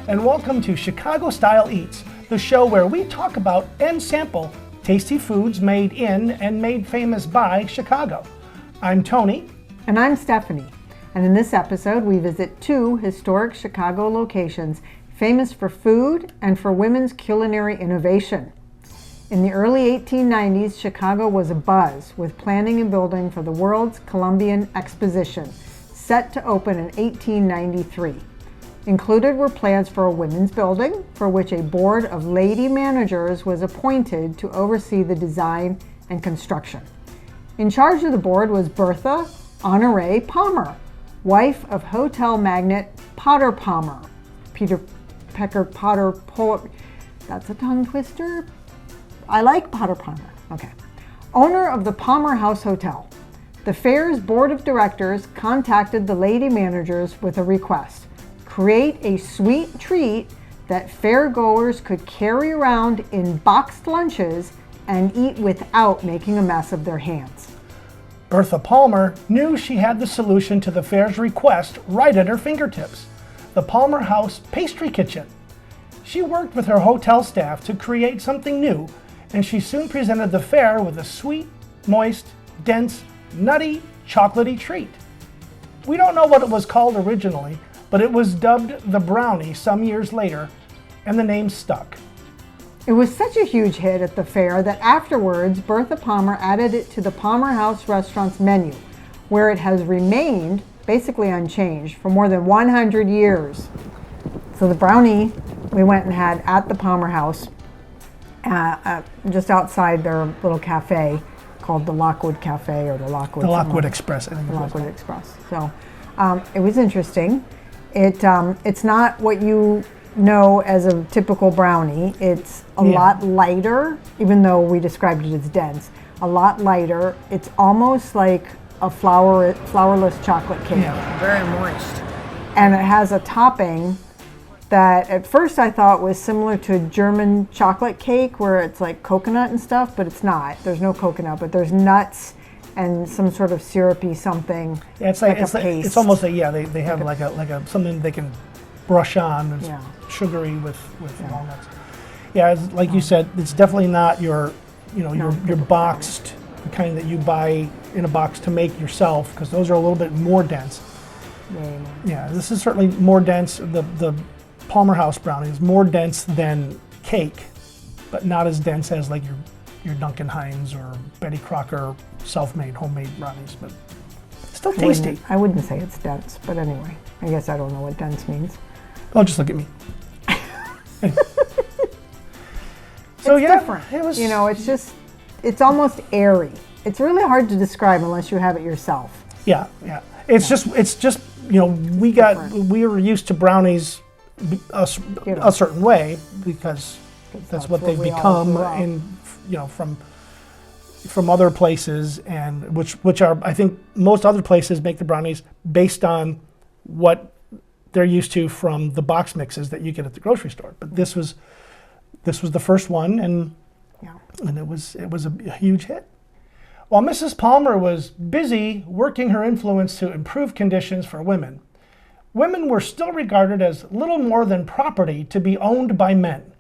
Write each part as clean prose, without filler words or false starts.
and welcome to Chicago Style Eats, the show where we talk about and sample tasty foods made in and made famous by Chicago. I'm Tony. And I'm Stephanie. And in this episode, we visit two historic Chicago locations famous for food and for women's culinary innovation. In the early 1890s, Chicago was abuzz with planning and building for the world's Columbian Exposition, set to open in 1893. Included were plans for a women's building, for which a board of lady managers was appointed to oversee the design and construction. In charge of the board was Bertha Honore Palmer, wife of hotel magnate Potter Palmer. Peter Pecker Potter Potter. That's a tongue twister. I like Potter Palmer. Okay. Owner of the Palmer House Hotel. The fair's board of directors contacted the lady managers with a request. Create a sweet treat that fairgoers could carry around in boxed lunches and eat without making a mess of their hands. Bertha Palmer knew she had the solution to the fair's request right at her fingertips, the Palmer House Pastry Kitchen. She worked with her hotel staff to create something new, and she soon presented the fair with a sweet, moist, dense, nutty, chocolatey treat. We don't know what it was called originally, but it was dubbed the brownie some years later, and the name stuck. It was such a huge hit at the fair that afterwards, Bertha Palmer added it to the Palmer House restaurant's menu, where it has remained basically unchanged for more than 100 years. So the brownie we went and had at the Palmer House, just outside their little cafe called the Lockwood Cafe or the Lockwood Express. I think the Lockwood Express. So it was interesting. It's not what you know as a typical brownie. It's a lot lighter, even though we described it as dense. A lot lighter. It's almost like a flourless chocolate cake. Yeah, very moist. And it has a topping that at first I thought was similar to a German chocolate cake where it's like coconut and stuff, but it's not. There's no coconut, but there's nuts and some sort of syrupy something. Yeah, it's it's almost they have like a something they can brush on. It's sugary with walnuts. Yeah, like you said, it's definitely not your boxed kind that you buy in a box to make yourself, because those are a little bit more dense. Yeah, this is certainly more dense. The Palmer House brownie is more dense than cake, but not as dense as like your Duncan Hines or Betty Crocker self-made homemade brownies, but still tasty. I wouldn't say it's dense, but anyway, I guess I don't know what dense means. Oh, just look at me. So it's different. It was, it's almost airy. It's really hard to describe unless you have it yourself. Yeah. It's just we were used to brownies a certain way because that's what they've become from other places, and which are, I think most other places make the brownies based on what they're used to from the box mixes that you get at the grocery store. But this was the first one, and it was a huge hit. While Mrs. Palmer was busy working her influence to improve conditions for women, women were still regarded as little more than property to be owned by men.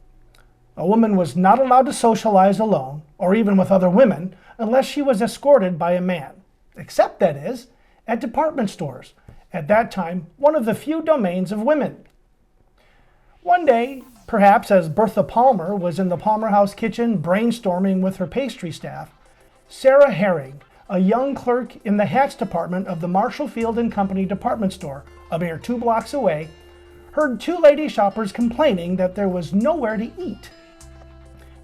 A woman was not allowed to socialize alone, or even with other women, unless she was escorted by a man, except, that is, at department stores, at that time one of the few domains of women. One day, perhaps as Bertha Palmer was in the Palmer House kitchen brainstorming with her pastry staff, Sarah Herring, a young clerk in the hats department of the Marshall Field and Company department store, a mere 2 blocks away, heard two lady shoppers complaining that there was nowhere to eat.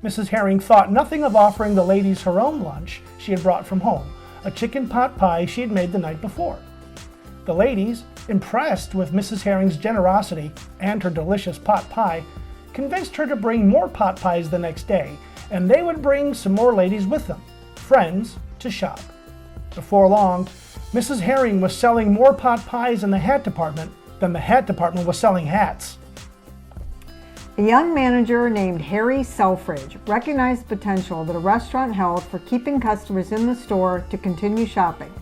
Mrs. Herring thought nothing of offering the ladies her own lunch she had brought from home, a chicken pot pie she had made the night before. The ladies, impressed with Mrs. Herring's generosity and her delicious pot pie, convinced her to bring more pot pies the next day, and they would bring some more ladies with them, friends, to shop. Before long, Mrs. Herring was selling more pot pies in the hat department than the hat department was selling hats. A young manager named Harry Selfridge recognized the potential that a restaurant held for keeping customers in the store to continue shopping.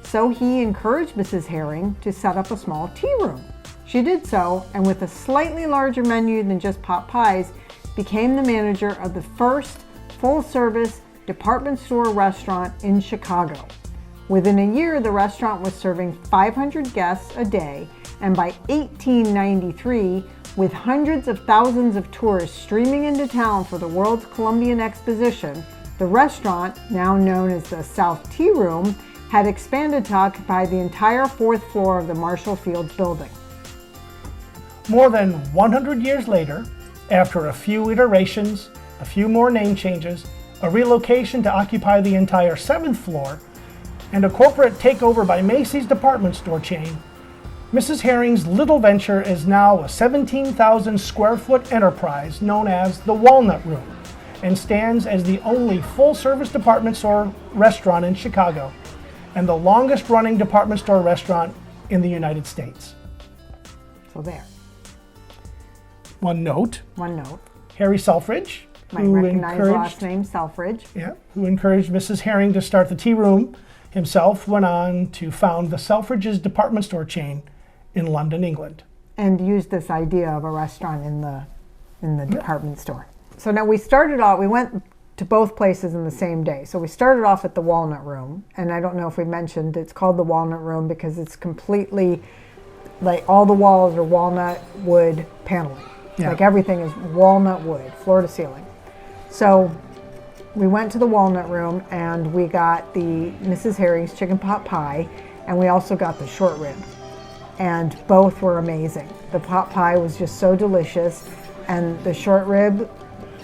So he encouraged Mrs. Herring to set up a small tea room. She did so, and with a slightly larger menu than just pot pies, became the manager of the first full-service department store restaurant in Chicago. Within a year, the restaurant was serving 500 guests a day, and by 1893, with hundreds of thousands of tourists streaming into town for the world's Columbian Exposition, the restaurant, now known as the South Tea Room, had expanded to occupy the entire 4th floor of the Marshall Fields building. More than 100 years later, after a few iterations, a few more name changes, a relocation to occupy the entire 7th floor, and a corporate takeover by Macy's department store chain, Mrs. Herring's little venture is now a 17,000 square foot enterprise known as the Walnut Room, and stands as the only full-service department store restaurant in Chicago, and the longest running department store restaurant in the United States. So there. One note, Harry Selfridge, Might recognize last name Selfridge. Yeah, who encouraged Mrs. Herring to start the tea room, himself went on to found the Selfridge's department store chain in London, England. And used this idea of a restaurant in the department store. So now we started off, we went to both places in the same day. So we started off at the Walnut Room, and I don't know if we mentioned, it's called the Walnut Room because it's completely, like all the walls are walnut wood paneling. Yeah. Like everything is walnut wood, floor to ceiling. So we went to the Walnut Room and we got the Mrs. Herring's chicken pot pie, and we also got the short rib. And both were amazing. The pot pie was just so delicious, and the short rib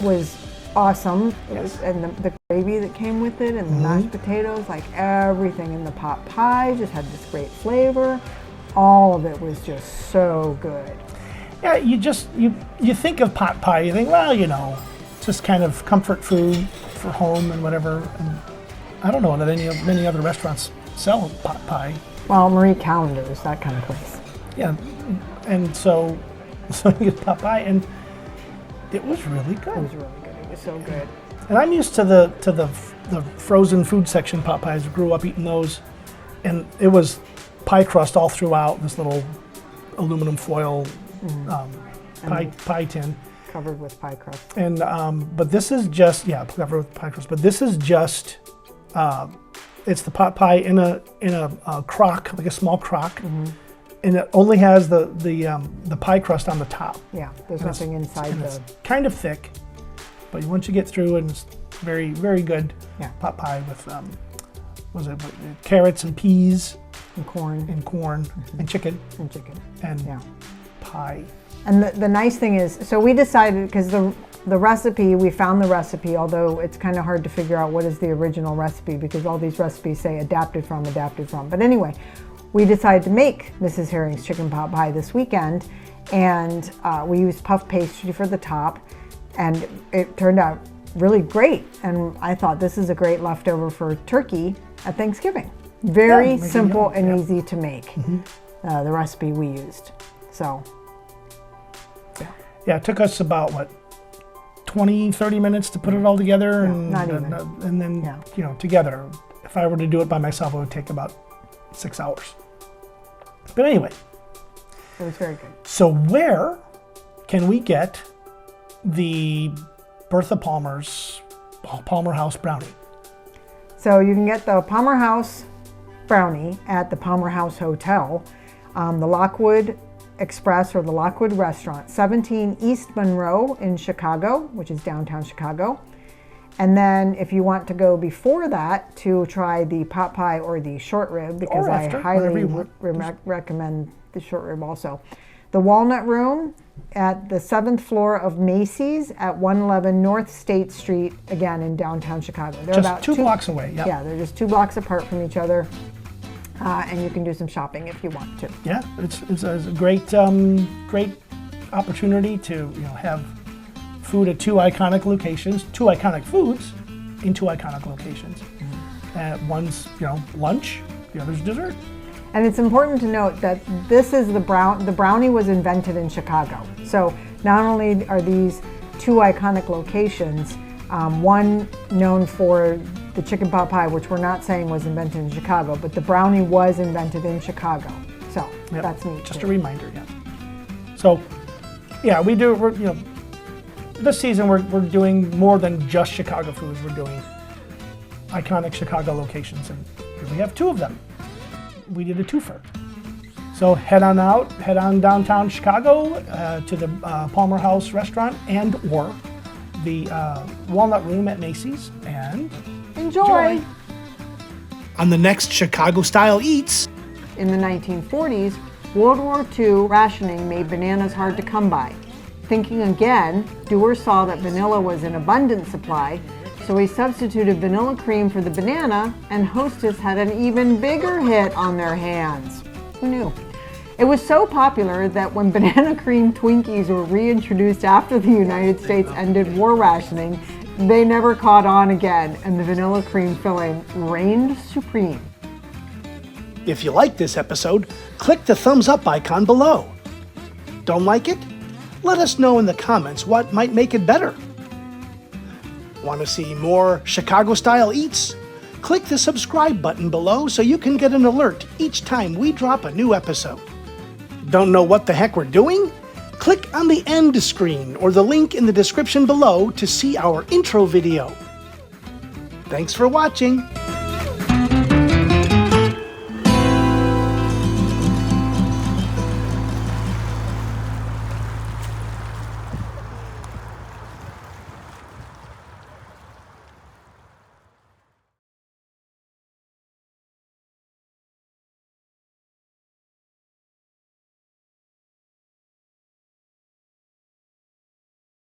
was awesome. Yes. And the gravy that came with it, and the mashed potatoes, like everything in the pot pie just had this great flavor. All of it was just so good. Yeah, you think of pot pie, you think, well, just kind of comfort food for home and whatever. And I don't know that many other restaurants sell pot pie. Well, Marie Callender's, that kind of place. Yeah, and so you get pot pie, and it was really good. It was really good. It was so good. And I'm used to the frozen food section pot pies. I grew up eating those, and it was pie crust all throughout this little aluminum foil pie tin. Covered with pie crust. And but this is just covered with pie crust. But this is just it's the pot pie in a crock, like a small crock, and it only has the pie crust on the top. Yeah, there's nothing inside the. It's kind of thick, but once you get through it, it's very, very good pot pie with carrots and peas and corn and chicken and pie. And the nice thing is, so we decided, because the recipe, we found the recipe, although it's kind of hard to figure out what is the original recipe because all these recipes say adapted from. But anyway, we decided to make Mrs. Herring's chicken pot pie this weekend, and we used puff pastry for the top, and it turned out really great. And I thought this is a great leftover for turkey at Thanksgiving. Very simple and easy to make, the recipe we used. So. Yeah, it took us about 20-30 minutes to put it all together, and then together. If I were to do it by myself, it would take about 6 hours. But anyway, it was very good. So where can we get the Bertha Palmer's Palmer House brownie? So you can get the Palmer House brownie at the Palmer House Hotel, the Lockwood Express or the Lockwood Restaurant, 17 East Monroe in Chicago, which is downtown Chicago. And then if you want to go before that to try the pot pie or the short rib, because I highly recommend the short rib also, the Walnut Room at the 7th floor of Macy's at 111 North State Street, again in downtown Chicago. They're just about two blocks away. Yep. Yeah, they're just 2 blocks apart from each other. And you can do some shopping if you want to. Yeah, it's a great great opportunity to have food at 2 iconic locations, 2 iconic foods in 2 iconic locations. One's lunch, the other's dessert. And it's important to note that this is the brownie was invented in Chicago. So not only are these 2 iconic locations, one known for the chicken pot pie, which we're not saying was invented in Chicago, but the brownie was invented in Chicago. So that's neat. Just a reminder, yeah. So, yeah, we do. This season we're doing more than just Chicago foods. We're doing iconic Chicago locations, and we have 2 of them. We did a twofer. So head on downtown Chicago to the Palmer House restaurant or the Walnut Room at Macy's, and Enjoy! On the next Chicago Style Eats. In the 1940s, World War II rationing made bananas hard to come by. Thinking again, Dewar saw that vanilla was in abundant supply, so he substituted vanilla cream for the banana, and Hostess had an even bigger hit on their hands. Who knew? It was so popular that when banana cream Twinkies were reintroduced after the United States ended war rationing, they never caught on again, and the vanilla cream filling reigned supreme. If you like this episode, click the thumbs up icon below. Don't like it? Let us know in the comments what might make it better. Want to see more Chicago-style eats? Click the subscribe button below so you can get an alert each time we drop a new episode. Don't know what the heck we're doing? Click on the end screen or the link in the description below to see our intro video. Thanks for watching.